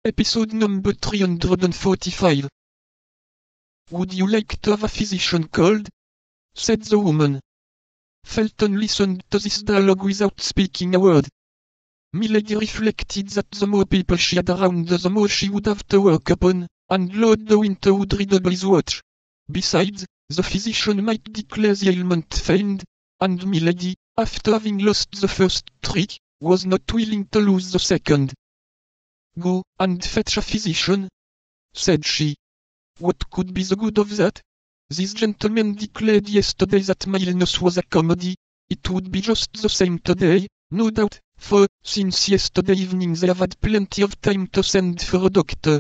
Episode number 345. Would you like to have a physician called? Said the woman. Felton listened to this dialogue without speaking a word. Milady reflected that the more people she had around the more she would have to work upon, and Lord de Winter would redouble his watch. Besides, the physician might declare the ailment feigned, and Milady, after having lost the first trick, was not willing to lose the second. Go and fetch a physician, said she. What could be the good of that? This gentleman declared yesterday that my illness was a comedy. It would be just the same today, no doubt, for, since yesterday evening they have had plenty of time to send for a doctor.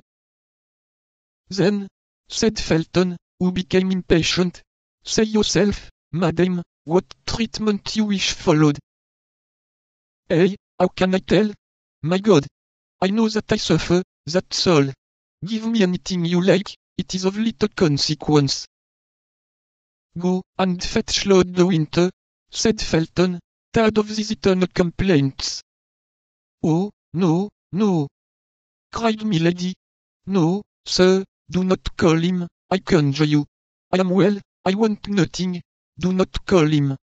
Then, said Felton, who became impatient, say yourself, madam, what treatment you wish followed. How can I tell? My God! I know that I suffer, that's all. Give me anything you like, it is of little consequence. Go and fetch Lord de Winter, said Felton, tired of these eternal complaints. Oh, no, no, cried Milady. No, sir, do not call him, I conjure you. I am well, I want nothing, do not call him.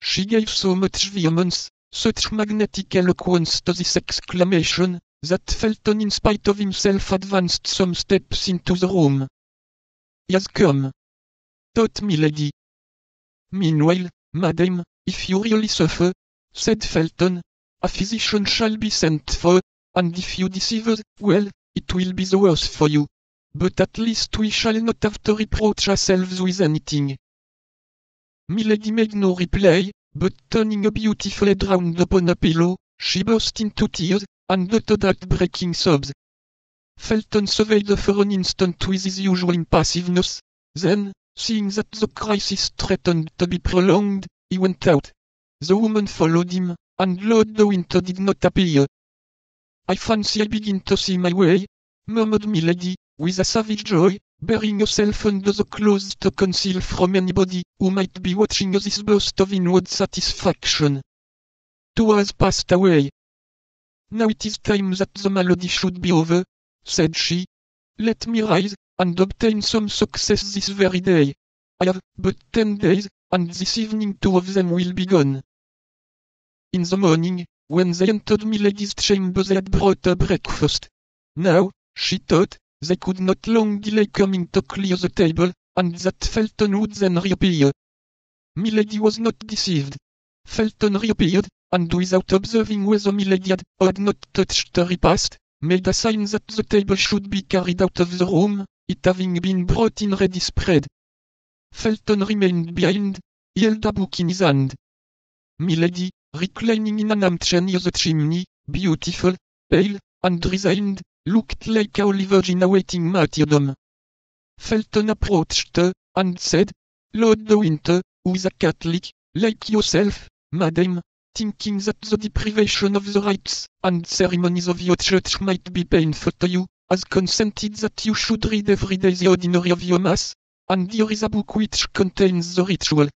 She gave so much vehemence, such magnetic eloquence to this exclamation, that Felton in spite of himself advanced some steps into the room. He has come, thought Milady. Meanwhile, madam, if you really suffer, said Felton, a physician shall be sent for, and if you deceive us, well, it will be the worse for you. But at least we shall not have to reproach ourselves with anything. Milady made no reply, but turning a beautiful head round upon a pillow, she burst into tears, and uttered heart-breaking sobs. Felton surveyed her for an instant with his usual impassiveness. Then, seeing that the crisis threatened to be prolonged, he went out. The woman followed him, and Lord de Winter did not appear. I fancy I begin to see my way, murmured Milady, with a savage joy, burying herself under the clothes to conceal from anybody who might be watching this burst of inward satisfaction. 2 hours passed away. Now it is time that the malady should be over, said she. Let me rise, and obtain some success this very day. I have but 10 days, and this evening 2 of them will be gone. In the morning, when they entered Milady's chamber they had brought her breakfast. Now, she thought, they could not long delay coming to clear the table, and that Felton would then reappear. Milady was not deceived. Felton reappeared, and without observing whether Milady had or had not touched the repast, made a sign that the table should be carried out of the room, it having been brought in ready spread. Felton remained behind, he held a book in his hand. Milady, reclining in an armchair near the chimney, beautiful, pale, and resigned, looked like a holy virgin awaiting martyrdom. Felton approached her, and said, Lord de Winter, who is a Catholic, like yourself, madam, thinking that the deprivation of the rites and ceremonies of your church might be painful to you, has consented that you should read every day the ordinary of your mass, and here is a book which contains the ritual